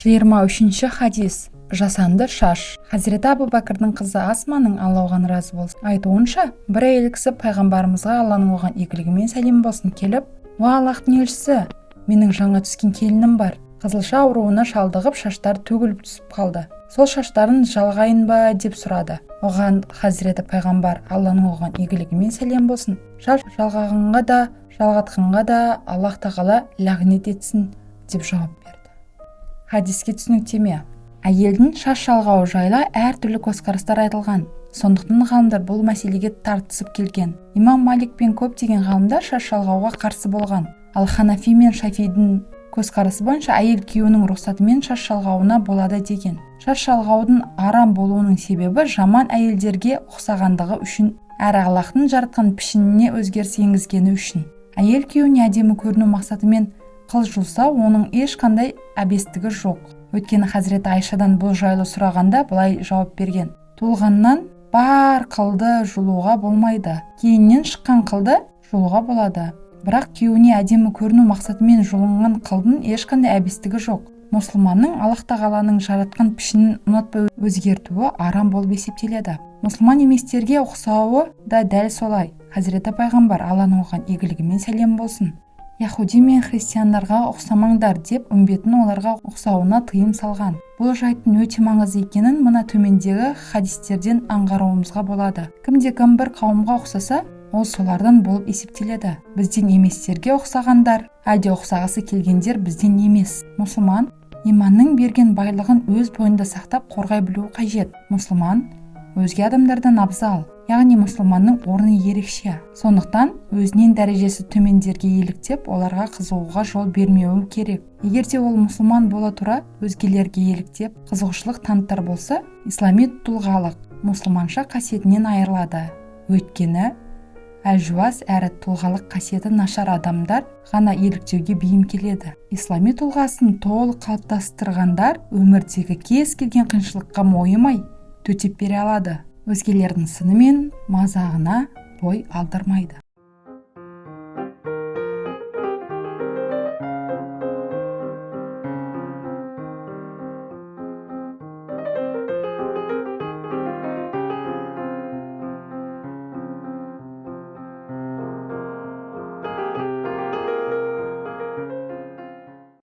23-ші хадис. Жасанды шаш. Хазіреті Абу Бәкірдің қызы Асманың, Алла оған разы болсын, айтуынша, бір әйел кісі пайғамбарымызға Алланың оған игілігімен сәлем болсын келіп: "Уа Аллахтың елшісі, менің жаңа түскен келінім бар. Қызылша ауруына шалдығып, шаштары төгіліп түсіп қалды. Сол шаштарын жалғайын ба?" деп сұрады. Оған Хазіреті пайғамбар, Алланың оған игілігімен сәлем болсын, шаш жалғағанға да, жалғатқанға да Аллах тағала лағнет етсін деп жауап берді. Хадиске түсініктеме. Әйелдің шаш жалғауы жайлы әртүрлі көзқарастар айтылған. Сондықтан ғалымдар бұл мәселеге тартысып келген. Имам Малик пен көптеген ғалымдар шаш жалғауға қарсы болған. Ал Ханафи мен Шафидің көзқарасы бойынша әйел күйеуінің рұқсатымен шаш жалғауына болады деген. Шаш жалғаудың арам болуының себебі жаман әйелдерге ұқсағандығы үшін, әрі Аллахтың жаратқан пішініне өзгеріс енгізгені үшін. Әйел күйеуіне әдемі көріну мақсатымен қыл жуса, оның ешқандай әбестігі жоқ. Өйткені Хазіреті Айшадан бұл жайлы сұрағанда былай жауап берген: "Туылғаннан бар қылды жұлуға болмайды, кейіннен шыққан қылды жұлуға болады. Бірақ күйеуіне әдемі көріну мақсатымен жұлынған қылдың ешқандай әбестігі жоқ. Мұсылманның Аллах тағаланың жаратқан пішінін ұнатпай өзгертуі арам болып есептеледі. Мұсылман еместерге ұқсауы да дәл солай. Хазіреті пайғамбар, Алланың оған игілігімен сәлем болсын, яхуди мен христиандарға ұқсамаңдар деп үмбетін оларға ұқсауына тыйым салған. Бұл жайттың өте маңызды екенін мына төмендегі хадистерден аңғаруымызға болады. Кімде-кім бір қауымға ұқсаса, ол солардан болып есептеледі. Бізден еместерге ұқсағандар, әлде ұқсағысы келгендер бізден емес. Мұсылман иманның берген байлығын өз бойында сақтап қорғай білуі қажет. Мұсылман өзге адамдардан абзал, яғни мұсылманның орны ерекше. Сондықтан өзінен дәрежесі төмендерге еліктеп, оларға қызығуға жол бермеуі керек. Егер де ол мұсылман бола тұра өзгелерге еліктеп, қызығушылық танытар болса, ислами тұлғалық мұсылманша қасиетінен айырылады. Өйткені әлжуаз әрі тұлғалық қасиеті нашар адамдар ғана еліктеуге бейім келеді. Ислами тұлғасын толық қалыптастырғандар өмірдегі кез келген қиыншылыққа мойымай төтеп бере алады. Өзгелердің сыны мен мазағына бой алдырмайды.